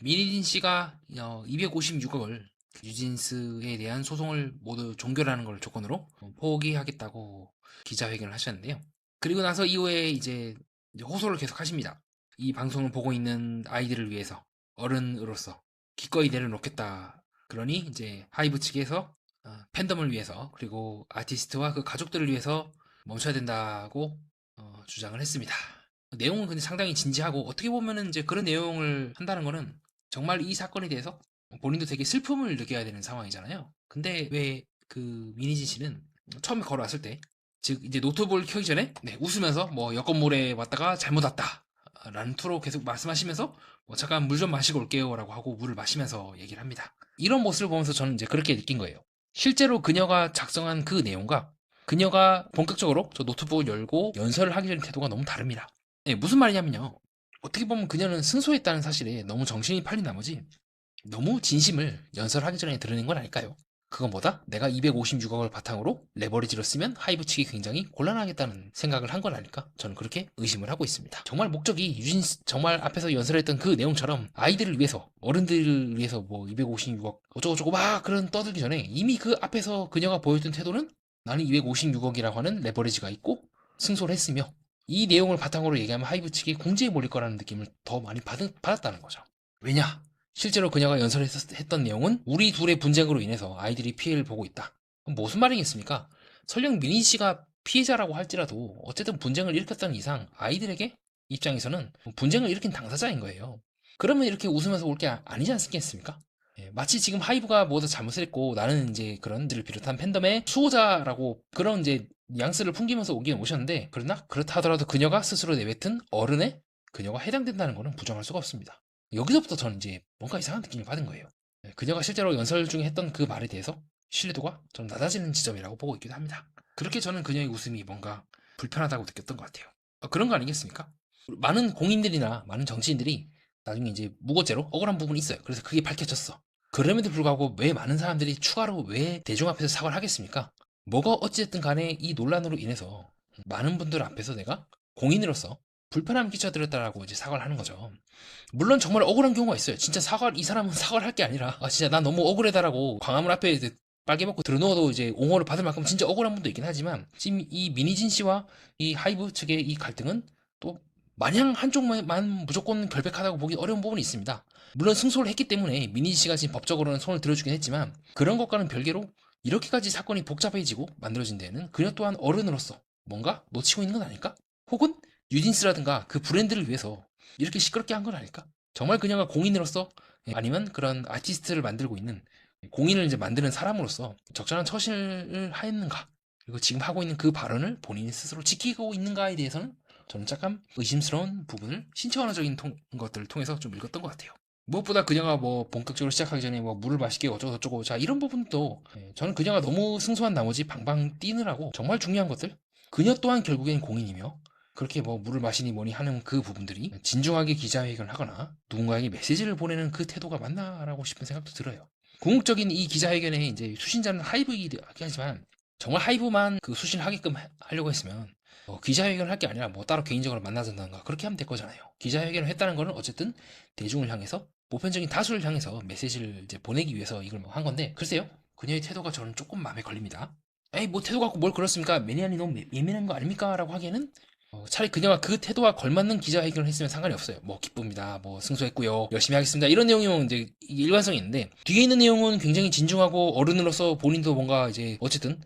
민희진 씨가 256억을 뉴진스에 대한 소송을 모두 종결하는 걸 조건으로 포기하겠다고 기자회견을 하셨는데요. 그리고 나서 이후에 이제 호소를 계속 하십니다. 이 방송을 보고 있는 아이들을 위해서 어른으로서 기꺼이 내려놓겠다. 그러니 이제 하이브 측에서 팬덤을 위해서 그리고 아티스트와 그 가족들을 위해서 멈춰야 된다고 주장을 했습니다. 내용은 근데 상당히 진지하고 어떻게 보면은 이제 그런 내용을 한다는 거는 정말 이 사건에 대해서 본인도 되게 슬픔을 느껴야 되는 상황이잖아요. 근데 왜 그 민희진 씨는 처음에 걸어왔을 때, 즉 이제 노트북을 켜기 전에 웃으면서 뭐 여권몰에 왔다가 잘못 왔다 라는 투로 계속 말씀하시면서 뭐 잠깐 물 좀 마시고 올게요 라고 하고 물을 마시면서 얘기를 합니다. 이런 모습을 보면서 저는 이제 그렇게 느낀 거예요. 실제로 그녀가 작성한 그 내용과 그녀가 본격적으로 저 노트북을 열고 연설을 하기 전의 태도가 너무 다릅니다. 무슨 말이냐면요. 어떻게 보면 그녀는 승소했다는 사실에 너무 정신이 팔린 나머지 너무 진심을 연설하기 전에 드러낸 건 아닐까요? 그건 뭐다? 내가 256억을 바탕으로 레버리지로 쓰면 하이브 측이 굉장히 곤란하겠다는 생각을 한 건 아닐까? 저는 그렇게 의심을 하고 있습니다. 정말 목적이 정말 앞에서 연설했던 그 내용처럼 아이들을 위해서, 어른들을 위해서 뭐 256억 어쩌고저쩌고 막 그런 떠들기 전에 이미 그 앞에서 그녀가 보였던 태도는 나는 256억이라고 하는 레버리지가 있고 승소를 했으며 이 내용을 바탕으로 얘기하면 하이브 측이 공지에 몰릴 거라는 느낌을 더 많이 받았다는 거죠. 왜냐? 실제로 그녀가 연설했던 내용은 우리 둘의 분쟁으로 인해서 아이들이 피해를 보고 있다. 그럼 무슨 말이겠습니까? 설령 민희 씨가 피해자라고 할지라도 어쨌든 분쟁을 일으켰다는 이상 아이들에게 입장에서는 분쟁을 일으킨 당사자인 거예요. 그러면 이렇게 웃으면서 올 게 아니지 않겠습니까? 마치 지금 하이브가 뭐다 잘못을 했고 나는 이제 그런 들을 비롯한 팬덤의 수호자라고 그런 이제 뉘앙스를 풍기면서 오긴 오셨는데 그러나 그렇다 하더라도 그녀가 스스로 내뱉은 어른에 그녀가 해당된다는 것은 부정할 수가 없습니다. 여기서부터 저는 이제 뭔가 이상한 느낌을 받은 거예요. 그녀가 실제로 연설 중에 했던 그 말에 대해서 신뢰도가 좀 낮아지는 지점이라고 보고 있기도 합니다. 그렇게 저는 그녀의 웃음이 뭔가 불편하다고 느꼈던 것 같아요. 그런 거 아니겠습니까? 많은 공인들이나 많은 정치인들이 나중에 이제 무고죄로 억울한 부분이 있어요. 그래서 그게 밝혀졌어. 그럼에도 불구하고 왜 많은 사람들이 추가로 왜 대중 앞에서 사과를 하겠습니까? 뭐가 어찌됐든 간에 이 논란으로 인해서 많은 분들 앞에서 내가 공인으로서 불편함을 끼쳐드렸다라고 이제 사과를 하는 거죠. 물론 정말 억울한 경우가 있어요. 진짜 이 사람은 사과를 할 게 아니라, 진짜 난 너무 억울해다라고 광화문 앞에 이제 빨개 먹고 들어누워도 이제 옹호를 받을 만큼 진짜 억울한 분도 있긴 하지만, 지금 이 민희진 씨와 이 하이브 측의 이 갈등은 또 마냥 한쪽만 무조건 결백하다고 보기 어려운 부분이 있습니다. 물론 승소를 했기 때문에 민희진 씨가 지금 법적으로는 손을 들어주긴 했지만, 그런 것과는 별개로 이렇게까지 사건이 복잡해지고 만들어진 데에는 그녀 또한 어른으로서 뭔가 놓치고 있는 건 아닐까? 혹은 뉴진스라든가 그 브랜드를 위해서 이렇게 시끄럽게 한 건 아닐까? 정말 그녀가 공인으로서 아니면 그런 아티스트를 만들고 있는 공인을 이제 만드는 사람으로서 적절한 처신을 하였는가? 그리고 지금 하고 있는 그 발언을 본인이 스스로 지키고 있는가에 대해서는 저는 약간 의심스러운 부분을 신체언어적인 것들을 통해서 좀 읽었던 것 같아요. 무엇보다 그녀가 뭐 본격적으로 시작하기 전에 뭐 물을 마시게 어쩌고 저쩌고 자 이런 부분도 저는 그녀가 너무 승소한 나머지 방방 뛰느라고 정말 중요한 것들 그녀 또한 결국엔 공인이며 그렇게 뭐 물을 마시니 뭐니 하는 그 부분들이 진중하게 기자회견을 하거나 누군가에게 메시지를 보내는 그 태도가 맞나라고 싶은 생각도 들어요. 궁극적인 이 기자회견에 이제 수신자는 하이브이긴 하지만 정말 하이브만 그 수신을 하게끔 하려고 했으면 기자회견을 할 게 아니라 뭐 따로 개인적으로 만나자던가 그렇게 하면 될 거잖아요. 기자회견을 했다는 거는 어쨌든 대중을 향해서 보편적인 다수를 향해서 메시지를 이제 보내기 위해서 이걸 뭐 한 건데 글쎄요. 그녀의 태도가 저는 조금 마음에 걸립니다. 에이 뭐 태도 갖고 뭘 그렇습니까? 매니아니 너무 예민한 거 아닙니까? 라고 하기에는 차라리 그녀가 그 태도와 걸맞는 기자회견을 했으면 상관이 없어요. 뭐 기쁩니다. 뭐 승소했고요. 열심히 하겠습니다. 이런 내용이면 이제 일관성이 있는데 뒤에 있는 내용은 굉장히 진중하고 어른으로서 본인도 뭔가 이제 어쨌든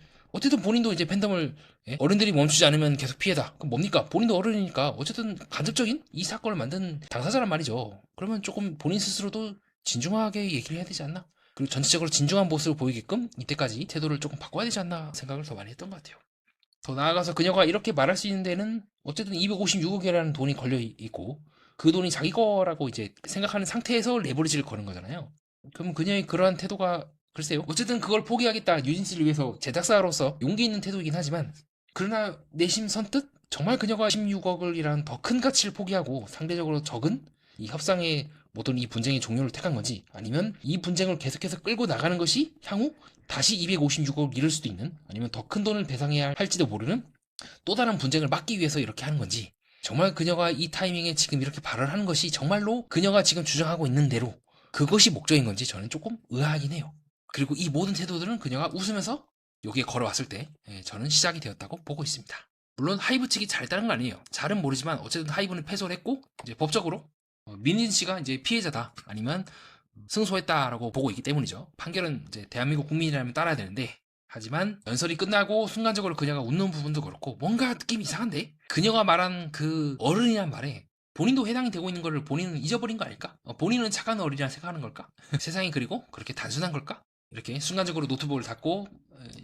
본인도 이제 팬덤을 어른들이 멈추지 않으면 계속 피해다. 그럼 뭡니까? 본인도 어른이니까 어쨌든 간접적인 이 사건을 만든 당사자란 말이죠. 그러면 조금 본인 스스로도 진중하게 얘기를 해야 되지 않나? 그리고 전체적으로 진중한 모습을 보이게끔 이때까지 태도를 조금 바꿔야 되지 않나 생각을 더 많이 했던 것 같아요. 더 나아가서 그녀가 이렇게 말할 수 있는 데는 어쨌든 256억이라는 돈이 걸려 있고 그 돈이 자기 거라고 이제 생각하는 상태에서 레버리지를 거는 거잖아요. 그럼 그녀의 그러한 태도가 글쎄요. 어쨌든 그걸 포기하겠다. 뉴진스를 위해서 제작사로서 용기 있는 태도이긴 하지만 그러나 내심 선뜻 정말 그녀가 16억을이라는 더 큰 가치를 포기하고 상대적으로 적은 이 협상의 모든 이 분쟁의 종료를 택한 건지 아니면 이 분쟁을 계속해서 끌고 나가는 것이 향후 다시 256억을 잃을 수도 있는 아니면 더 큰 돈을 배상해야 할지도 모르는 또 다른 분쟁을 막기 위해서 이렇게 하는 건지 정말 그녀가 이 타이밍에 지금 이렇게 발언하는 것이 정말로 그녀가 지금 주장하고 있는 대로 그것이 목적인 건지 저는 조금 의아하긴 해요. 그리고 이 모든 태도들은 그녀가 웃으면서 여기에 걸어왔을 때 저는 시작이 되었다고 보고 있습니다. 물론 하이브 측이 잘했다는 건 아니에요. 잘은 모르지만 어쨌든 하이브는 패소를 했고 이제 법적으로 민진 씨가 이제 피해자다 아니면 승소했다라고 보고 있기 때문이죠. 판결은 이제 대한민국 국민이라면 따라야 되는데 하지만 연설이 끝나고 순간적으로 그녀가 웃는 부분도 그렇고 뭔가 느낌이 이상한데 그녀가 말한 그 어른이란 말에 본인도 해당이 되고 있는 거를 본인은 잊어버린 거 아닐까? 본인은 착한 어린이라 생각하는 걸까? 세상이 그리고 그렇게 단순한 걸까? 이렇게 순간적으로 노트북을 닫고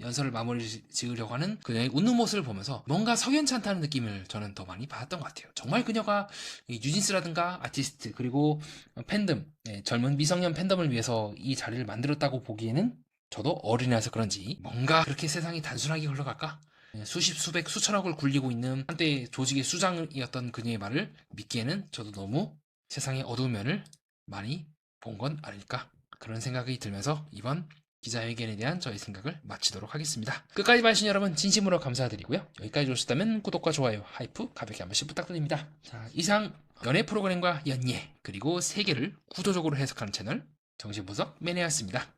연설을 마무리 지으려고 하는 그녀의 웃는 모습을 보면서 뭔가 석연치 않다는 느낌을 저는 더 많이 받았던 것 같아요. 정말 그녀가 뉴진스라든가 아티스트 그리고 팬덤, 젊은 미성년 팬덤을 위해서 이 자리를 만들었다고 보기에는 저도 어린이라서 그런지 뭔가 그렇게 세상이 단순하게 흘러갈까? 수십, 수백, 수천억을 굴리고 있는 한때 조직의 수장이었던 그녀의 말을 믿기에는 저도 너무 세상의 어두운 면을 많이 본 건 아닐까? 그런 생각이 들면서 이번 기자회견에 대한 저의 생각을 마치도록 하겠습니다. 끝까지 봐주신 여러분 진심으로 감사드리고요. 여기까지 오셨다면 구독과 좋아요, 하이프 가볍게 한 번씩 부탁드립니다. 자, 이상 연애 프로그램과 연예 그리고 세계를 구조적으로 해석하는 채널 정신분석 매니아였습니다.